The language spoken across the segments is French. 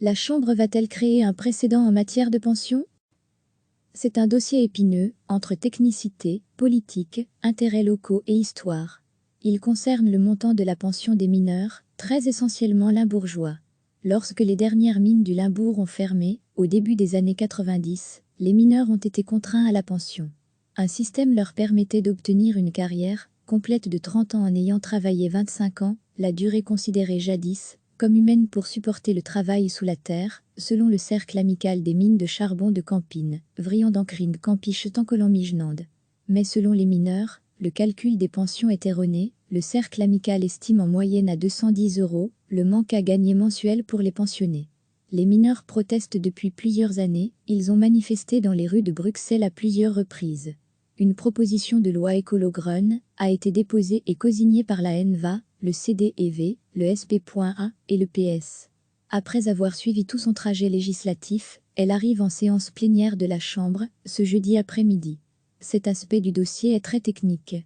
La Chambre va-t-elle créer un précédent en matière de pension? C'est un dossier épineux, entre technicité, politique, intérêts locaux et histoire. Il concerne le montant de la pension des mineurs, très essentiellement limbourgeois. Lorsque les dernières mines du Limbourg ont fermé, au début des années 90, les mineurs ont été contraints à la pension. Un système leur permettait d'obtenir une carrière complète de 30 ans en ayant travaillé 25 ans, la durée considérée jadis comme humaine pour supporter le travail sous la terre, selon le cercle amical des mines de charbon de Campine, Vriand d'Ancrine Campiche Tancolon-Migenande. Mais selon les mineurs, le calcul des pensions est erroné, le cercle amical estime en moyenne à 210 € le manque à gagner mensuel pour les pensionnés. Les mineurs protestent depuis plusieurs années, ils ont manifesté dans les rues de Bruxelles à plusieurs reprises. Une proposition de loi écolo-green a été déposée et cosignée par la NVA, le CDEV, le SP.A et le PS. Après avoir suivi tout son trajet législatif, elle arrive en séance plénière de la Chambre, ce jeudi après-midi. Cet aspect du dossier est très technique.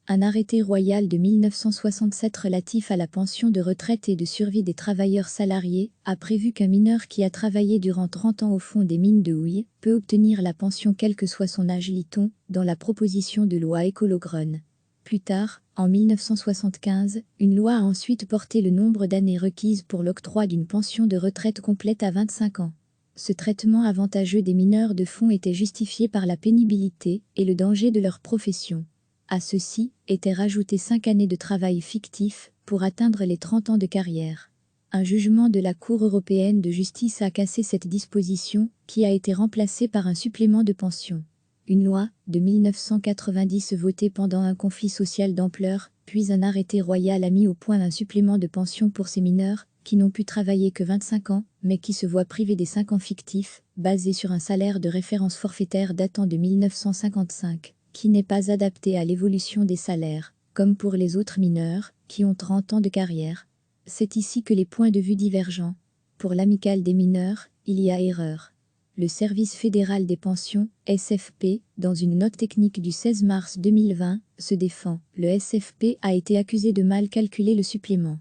Un arrêté royal de 1967 relatif à la pension de retraite et de survie des travailleurs salariés a prévu qu'un mineur qui a travaillé durant 30 ans au fond des mines de houille peut obtenir la pension quel que soit son âge, lit-on, dans la proposition de loi écolo-green. Plus tard, en 1975, une loi a ensuite porté le nombre d'années requises pour l'octroi d'une pension de retraite complète à 25 ans. Ce traitement avantageux des mineurs de fond était justifié par la pénibilité et le danger de leur profession. À ceci étaient rajoutées 5 années de travail fictif pour atteindre les 30 ans de carrière. Un jugement de la Cour européenne de justice a cassé cette disposition, qui a été remplacée par un supplément de pension. Une loi de 1990 votée pendant un conflit social d'ampleur, puis un arrêté royal a mis au point un supplément de pension pour ces mineurs, qui n'ont pu travailler que 25 ans, mais qui se voient privés des 5 ans fictifs, basés sur un salaire de référence forfaitaire datant de 1955. Qui n'est pas adapté à l'évolution des salaires, comme pour les autres mineurs, qui ont 30 ans de carrière. C'est ici que les points de vue divergent. Pour l'amicale des mineurs, il y a erreur. Le Service fédéral des pensions, SFP, dans une note technique du 16 mars 2020, se défend. Le SFP a été accusé de mal calculer le supplément.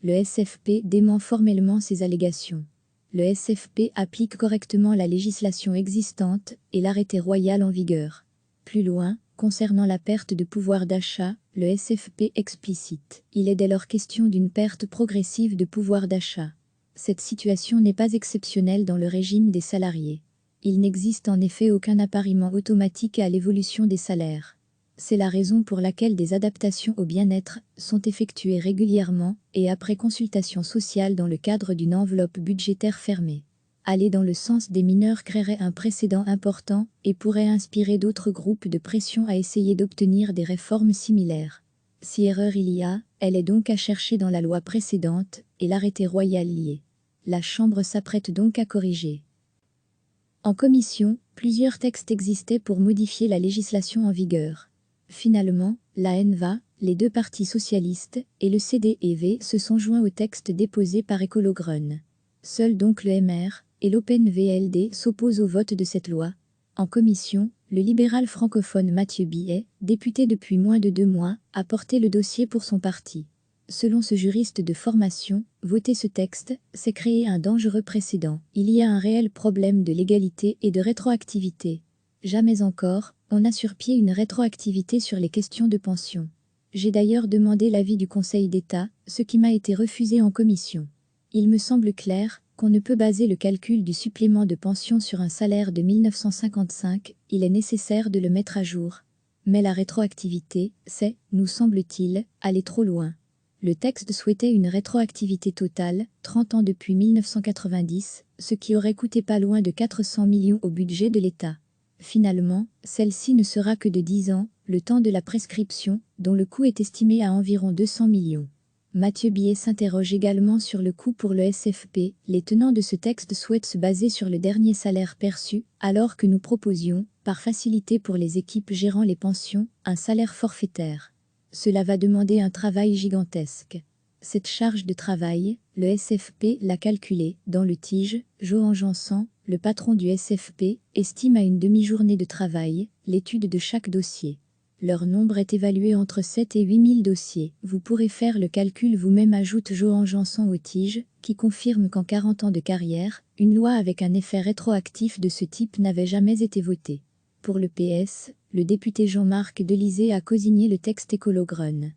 Le SFP dément formellement ces allégations. Le SFP applique correctement la législation existante et l'arrêté royal en vigueur. Plus loin, concernant la perte de pouvoir d'achat, le SFP explicite. Il est dès lors question d'une perte progressive de pouvoir d'achat. Cette situation n'est pas exceptionnelle dans le régime des salariés. Il n'existe en effet aucun appariement automatique à l'évolution des salaires. C'est la raison pour laquelle des adaptations au bien-être sont effectuées régulièrement et après consultation sociale dans le cadre d'une enveloppe budgétaire fermée. Aller dans le sens des mineurs créerait un précédent important et pourrait inspirer d'autres groupes de pression à essayer d'obtenir des réformes similaires. Si erreur il y a, elle est donc à chercher dans la loi précédente et l'arrêté royal lié. La Chambre s'apprête donc à corriger. En commission, plusieurs textes existaient pour modifier la législation en vigueur. Finalement, la NVA, les deux partis socialistes et le CDEV se sont joints au texte déposé par écolo-green. Seul donc le MR et l'Open VLD s'opposent au vote de cette loi. En commission, le libéral francophone Mathieu Billet, député depuis moins de 2 mois, a porté le dossier pour son parti. Selon ce juriste de formation, voter ce texte, c'est créer un dangereux précédent. Il y a un réel problème de légalité et de rétroactivité. Jamais encore, on n'a sur pied une rétroactivité sur les questions de pension. J'ai d'ailleurs demandé l'avis du Conseil d'État, ce qui m'a été refusé en commission. Il me semble clair qu'on ne peut baser le calcul du supplément de pension sur un salaire de 1955, il est nécessaire de le mettre à jour. Mais la rétroactivité, c'est, nous semble-t-il, aller trop loin. Le texte souhaitait une rétroactivité totale, 30 ans depuis 1990, ce qui aurait coûté pas loin de 400 millions au budget de l'État. Finalement, celle-ci ne sera que de 10 ans, le temps de la prescription, dont le coût est estimé à environ 200 millions. Mathieu Billet s'interroge également sur le coût pour le SFP. Les tenants de ce texte souhaitent se baser sur le dernier salaire perçu, alors que nous proposions, par facilité pour les équipes gérant les pensions, un salaire forfaitaire. Cela va demander un travail gigantesque. Cette charge de travail, le SFP l'a calculée. Dans le Tige, Johan Jansan, le patron du SFP, estime à une demi-journée de travail l'étude de chaque dossier. Leur nombre est évalué entre 7 et 8 000 dossiers. Vous pourrez faire le calcul vous-même, ajoute Johan Janson au Tige, qui confirme qu'en 40 ans de carrière, une loi avec un effet rétroactif de ce type n'avait jamais été votée. Pour le PS, le député Jean-Marc Delisée a cosigné le texte Écolo-Grun.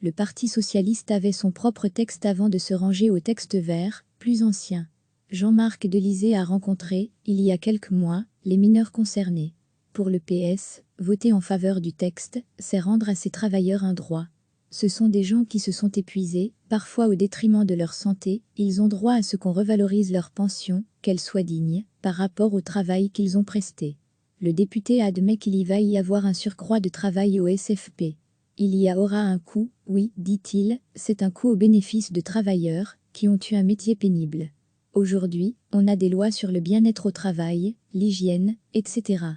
Le Parti socialiste avait son propre texte avant de se ranger au texte vert, plus ancien. Jean-Marc Delisée a rencontré, il y a quelques mois, les mineurs concernés. Pour le PS, voter en faveur du texte, c'est rendre à ces travailleurs un droit. Ce sont des gens qui se sont épuisés, parfois au détriment de leur santé, ils ont droit à ce qu'on revalorise leur pension, qu'elle soit digne, par rapport au travail qu'ils ont presté. Le député admet qu'il y va y avoir un surcroît de travail au SFP. Il y aura un coût, oui, dit-il, c'est un coût au bénéfice de travailleurs, qui ont eu un métier pénible. Aujourd'hui, on a des lois sur le bien-être au travail, l'hygiène, etc.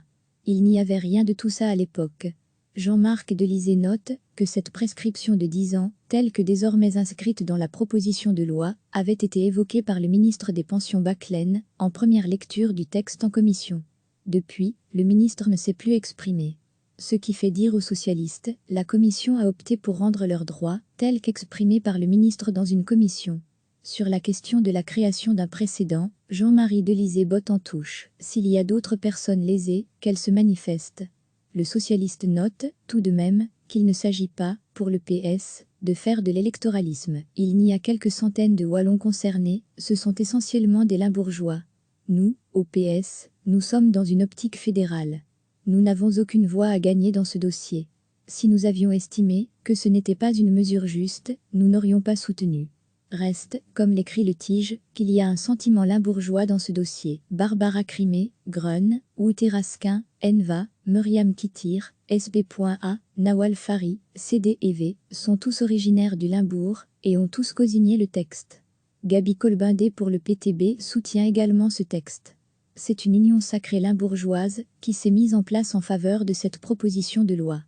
Il n'y avait rien de tout ça à l'époque. Jean-Marc Delisée note que cette prescription de 10 ans, telle que désormais inscrite dans la proposition de loi, avait été évoquée par le ministre des Pensions Baclen, en première lecture du texte en commission. Depuis, le ministre ne s'est plus exprimé. Ce qui fait dire aux socialistes, la commission a opté pour rendre leurs droits, tels qu'exprimés par le ministre dans une commission. Sur la question de la création d'un précédent, Jean-Marie Delisée botte en touche. S'il y a d'autres personnes lésées, qu'elles se manifestent. Le socialiste note, tout de même, qu'il ne s'agit pas, pour le PS, de faire de l'électoralisme. Il n'y a quelques centaines de Wallons concernés, ce sont essentiellement des limbourgeois. Nous, au PS, nous sommes dans une optique fédérale. Nous n'avons aucune voix à gagner dans ce dossier. Si nous avions estimé que ce n'était pas une mesure juste, nous n'aurions pas soutenu. Reste, comme l'écrit le Tige, qu'il y a un sentiment limbourgeois dans ce dossier. Barbara Crimé, Grun, Wouté Raskin, Enva, Myriam Kittir, SB.A, Nawal Fari, CD et V, sont tous originaires du Limbourg, et ont tous cosigné le texte. Gabi Colbindé pour le PTB soutient également ce texte. C'est une union sacrée limbourgeoise qui s'est mise en place en faveur de cette proposition de loi.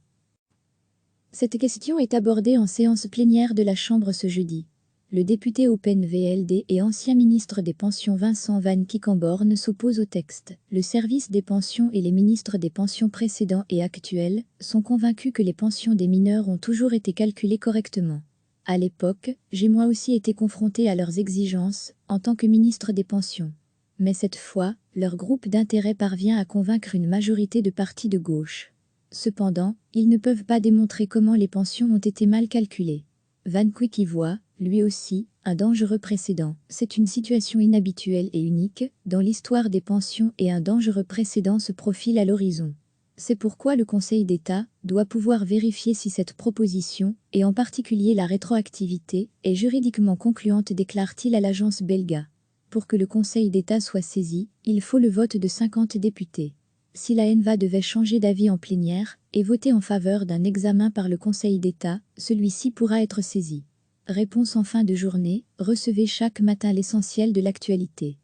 Cette question est abordée en séance plénière de la Chambre ce jeudi. Le député Open VLD et ancien ministre des Pensions Vincent Van Quickenborne s'oppose au texte. Le service des pensions et les ministres des pensions précédents et actuels sont convaincus que les pensions des mineurs ont toujours été calculées correctement. À l'époque, j'ai moi aussi été confronté à leurs exigences, en tant que ministre des Pensions. Mais cette fois, leur groupe d'intérêt parvient à convaincre une majorité de partis de gauche. Cependant, ils ne peuvent pas démontrer comment les pensions ont été mal calculées. Van Quick y voit, lui aussi, un dangereux précédent. C'est une situation inhabituelle et unique dans l'histoire des pensions et un dangereux précédent se profile à l'horizon. C'est pourquoi le Conseil d'État doit pouvoir vérifier si cette proposition, et en particulier la rétroactivité, est juridiquement concluante, déclare-t-il à l'agence Belga. Pour que le Conseil d'État soit saisi, il faut le vote de 50 députés. Si la ENVA devait changer d'avis en plénière et voter en faveur d'un examen par le Conseil d'État, celui-ci pourra être saisi. Réponse en fin de journée, recevez chaque matin l'essentiel de l'actualité.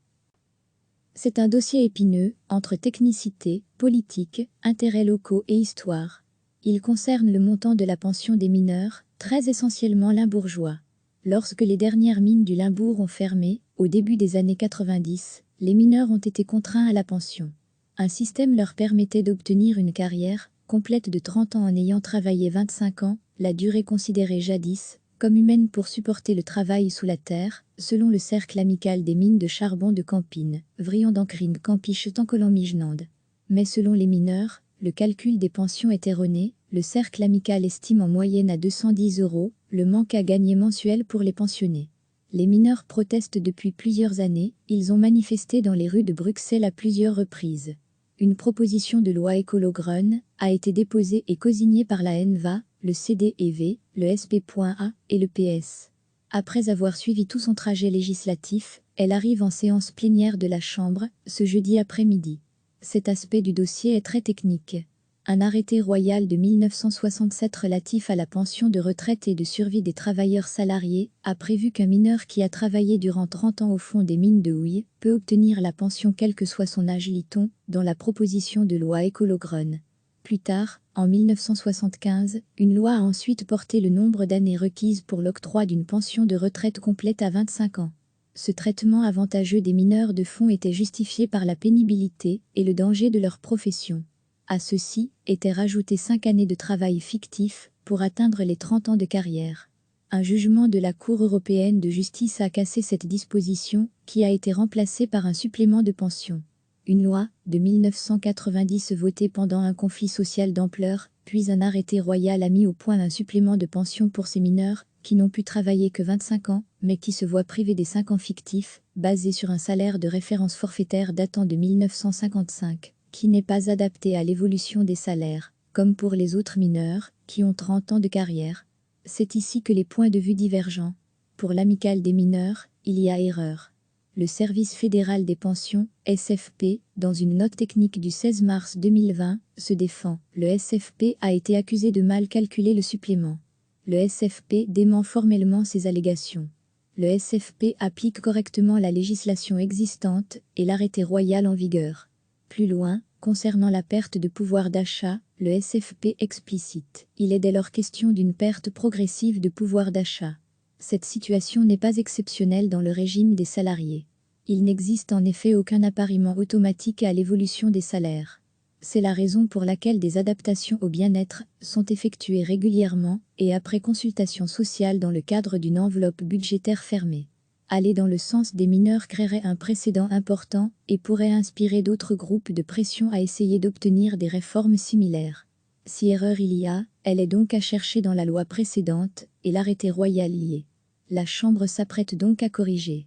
C'est un dossier épineux, entre technicité, politique, intérêts locaux et histoire. Il concerne le montant de la pension des mineurs, très essentiellement limbourgeois. Lorsque les dernières mines du Limbourg ont fermé, au début des années 90, les mineurs ont été contraints à la pension. Un système leur permettait d'obtenir une carrière complète de 30 ans en ayant travaillé 25 ans, la durée considérée jadis comme humaine pour supporter le travail sous la terre, selon le cercle amical des mines de charbon de Campine, Vrion-d'Ancrine, Campiche, Tancolon-Migenande. Mais selon les mineurs, le calcul des pensions est erroné, le cercle amical estime en moyenne à 210 € le manque à gagner mensuel pour les pensionnés. Les mineurs protestent depuis plusieurs années, ils ont manifesté dans les rues de Bruxelles à plusieurs reprises. Une proposition de loi Écolo-Grun a été déposée et cosignée par la ENVA, le CD&V, le SP.A et le PS. Après avoir suivi tout son trajet législatif, elle arrive en séance plénière de la Chambre, ce jeudi après-midi. Cet aspect du dossier est très technique. Un arrêté royal de 1967 relatif à la pension de retraite et de survie des travailleurs salariés a prévu qu'un mineur qui a travaillé durant 30 ans au fond des mines de houille peut obtenir la pension quel que soit son âge, lit-on, dans la proposition de loi Écolo-Grun. Plus tard, en 1975, une loi a ensuite porté le nombre d'années requises pour l'octroi d'une pension de retraite complète à 25 ans. Ce traitement avantageux des mineurs de fond était justifié par la pénibilité et le danger de leur profession. À ceci étaient rajoutées 5 années de travail fictif pour atteindre les 30 ans de carrière. Un jugement de la Cour européenne de justice a cassé cette disposition, qui a été remplacée par un supplément de pension. Une loi de 1990 votée pendant un conflit social d'ampleur, puis un arrêté royal a mis au point un supplément de pension pour ces mineurs, qui n'ont pu travailler que 25 ans, mais qui se voient privés des 5 ans fictifs, basés sur un salaire de référence forfaitaire datant de 1955, qui n'est pas adapté à l'évolution des salaires, comme pour les autres mineurs, qui ont 30 ans de carrière. C'est ici que les points de vue divergent. Pour l'amicale des mineurs, il y a erreur. Le Service fédéral des pensions, SFP, dans une note technique du 16 mars 2020, se défend. Le SFP a été accusé de mal calculer le supplément. Le SFP dément formellement ces allégations. Le SFP applique correctement la législation existante et l'arrêté royal en vigueur. Plus loin, concernant la perte de pouvoir d'achat, le SFP explicite. Il est dès lors question d'une perte progressive de pouvoir d'achat. Cette situation n'est pas exceptionnelle dans le régime des salariés. Il n'existe en effet aucun appariement automatique à l'évolution des salaires. C'est la raison pour laquelle des adaptations au bien-être sont effectuées régulièrement et après consultation sociale dans le cadre d'une enveloppe budgétaire fermée. Aller dans le sens des mineurs créerait un précédent important et pourrait inspirer d'autres groupes de pression à essayer d'obtenir des réformes similaires. Si erreur il y a, elle est donc à chercher dans la loi précédente et l'arrêté royal lié. La Chambre s'apprête donc à corriger.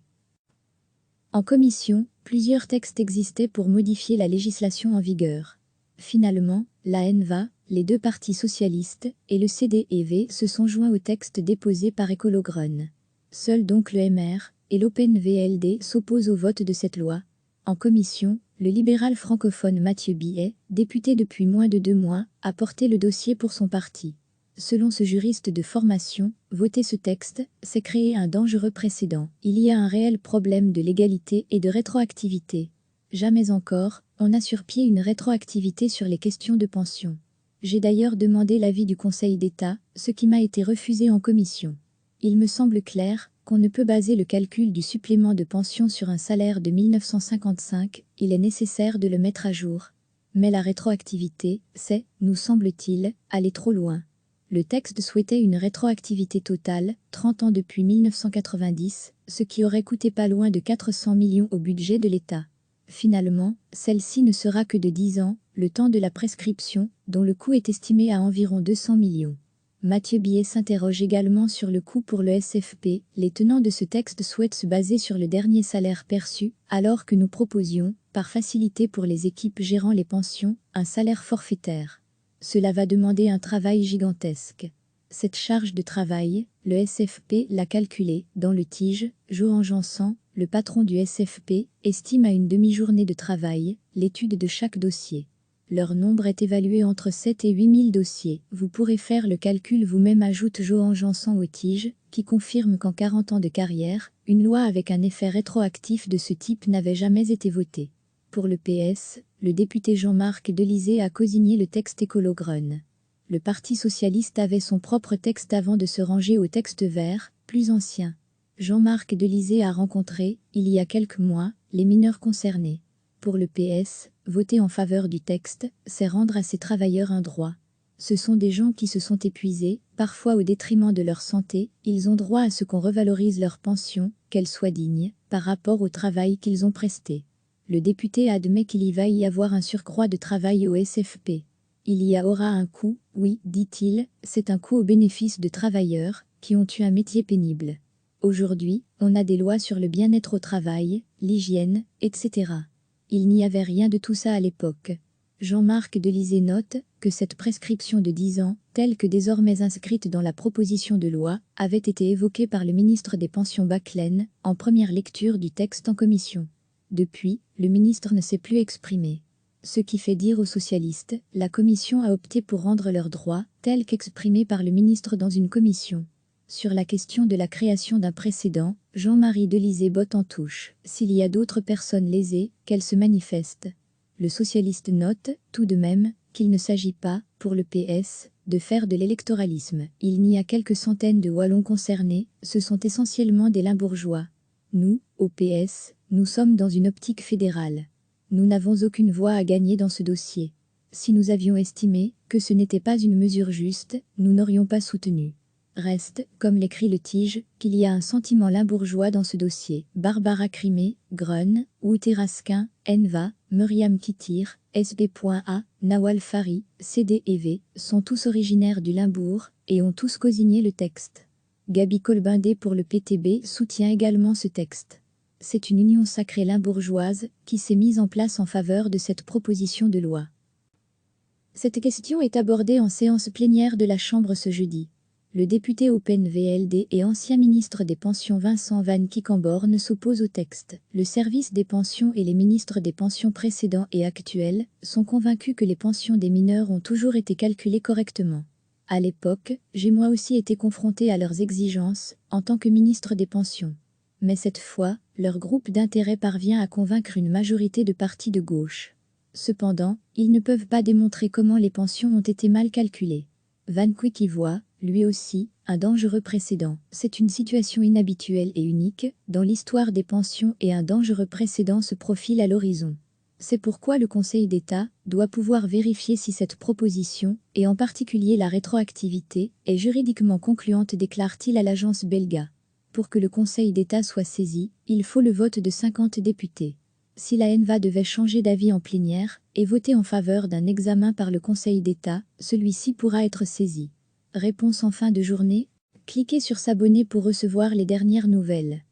En commission, plusieurs textes existaient pour modifier la législation en vigueur. Finalement, la NVA, les deux partis socialistes et le CDEV se sont joints au texte déposé par Écolo-Grun. Seul donc le MR et l'OPN-VLD s'opposent au vote de cette loi. En commission, le libéral francophone Mathieu Billet, député depuis moins de 2 mois, a porté le dossier pour son parti. Selon ce juriste de formation, voter ce texte, c'est créer un dangereux précédent. Il y a un réel problème de légalité et de rétroactivité. Jamais encore, on n'a sur pied une rétroactivité sur les questions de pension. J'ai d'ailleurs demandé l'avis du Conseil d'État, ce qui m'a été refusé en commission. Il me semble clair qu'on ne peut baser le calcul du supplément de pension sur un salaire de 1955, il est nécessaire de le mettre à jour. Mais la rétroactivité, c'est, nous semble-t-il, aller trop loin. Le texte souhaitait une rétroactivité totale, 30 ans depuis 1990, ce qui aurait coûté pas loin de 400 millions au budget de l'État. Finalement, celle-ci ne sera que de 10 ans, le temps de la prescription, dont le coût est estimé à environ 200 millions. Mathieu Billet s'interroge également sur le coût pour le SFP. Les tenants de ce texte souhaitent se baser sur le dernier salaire perçu, alors que nous proposions, par facilité pour les équipes gérant les pensions, un salaire forfaitaire. Cela va demander un travail gigantesque. Cette charge de travail, le SFP l'a calculée. Dans le Tige, Johan Jansan, le patron du SFP, estime à une demi-journée de travail l'étude de chaque dossier. Leur nombre est évalué entre 7 et 8 000 dossiers. Vous pourrez faire le calcul vous-même, ajoute Johan Jansan au Tige, qui confirme qu'en 40 ans de carrière, une loi avec un effet rétroactif de ce type n'avait jamais été votée. Pour le PS, le député Jean-Marc Delisée a cosigné le texte Écolo-Grun. Le Parti socialiste avait son propre texte avant de se ranger au texte vert, plus ancien. Jean-Marc Delisée a rencontré, il y a quelques mois, les mineurs concernés. Pour le PS, voter en faveur du texte, c'est rendre à ces travailleurs un droit. Ce sont des gens qui se sont épuisés, parfois au détriment de leur santé, ils ont droit à ce qu'on revalorise leur pension, qu'elle soit digne, par rapport au travail qu'ils ont presté. Le député admet qu'il y va y avoir un surcroît de travail au SFP. Il y aura un coût, oui, dit-il, c'est un coût au bénéfice de travailleurs qui ont eu un métier pénible. Aujourd'hui, on a des lois sur le bien-être au travail, l'hygiène, etc. Il n'y avait rien de tout ça à l'époque. Jean-Marc Delisée note que cette prescription de 10 ans, telle que désormais inscrite dans la proposition de loi, avait été évoquée par le ministre des Pensions Baclen en première lecture du texte en commission. Depuis, le ministre ne s'est plus exprimé. Ce qui fait dire aux socialistes, la commission a opté pour rendre leurs droits, tels qu'exprimés par le ministre dans une commission. Sur la question de la création d'un précédent, Jean-Marie Delisée botte en touche. S'il y a d'autres personnes lésées, qu'elles se manifestent. Le socialiste note, tout de même, qu'il ne s'agit pas, pour le PS, de faire de l'électoralisme. Il n'y a quelques centaines de Wallons concernés, ce sont essentiellement des limbourgeois. Nous, au PS, nous sommes dans une optique fédérale. Nous n'avons aucune voix à gagner dans ce dossier. Si nous avions estimé que ce n'était pas une mesure juste, nous n'aurions pas soutenu. Reste, comme l'écrit le Tige, qu'il y a un sentiment limbourgeois dans ce dossier. Barbara Crimé, Grun, Wouter Raskin, Enva, Myriam Kittir, SB.A, Nawal Fari, CD et V, sont tous originaires du Limbourg et ont tous cosigné le texte. Gaby Colbindé pour le PTB soutient également ce texte. C'est une union sacrée limbourgeoise qui s'est mise en place en faveur de cette proposition de loi. Cette question est abordée en séance plénière de la Chambre ce jeudi. Le député Open VLD et ancien ministre des Pensions Vincent Van Quickenborne s'oppose au texte. Le service des pensions et les ministres des pensions précédents et actuels sont convaincus que les pensions des mineurs ont toujours été calculées correctement. À l'époque, j'ai moi aussi été confronté à leurs exigences en tant que ministre des Pensions. Mais cette fois, leur groupe d'intérêt parvient à convaincre une majorité de partis de gauche. Cependant, ils ne peuvent pas démontrer comment les pensions ont été mal calculées. Van Quick y voit, lui aussi, un dangereux précédent. C'est une situation inhabituelle et unique dans l'histoire des pensions et un dangereux précédent se profile à l'horizon. C'est pourquoi le Conseil d'État doit pouvoir vérifier si cette proposition, et en particulier la rétroactivité, est juridiquement concluante, déclare-t-il à l'agence Belga. Pour que le Conseil d'État soit saisi, il faut le vote de 50 députés. Si la ENVA devait changer d'avis en plénière et voter en faveur d'un examen par le Conseil d'État, celui-ci pourra être saisi. Réponse en fin de journée. Cliquez sur s'abonner pour recevoir les dernières nouvelles.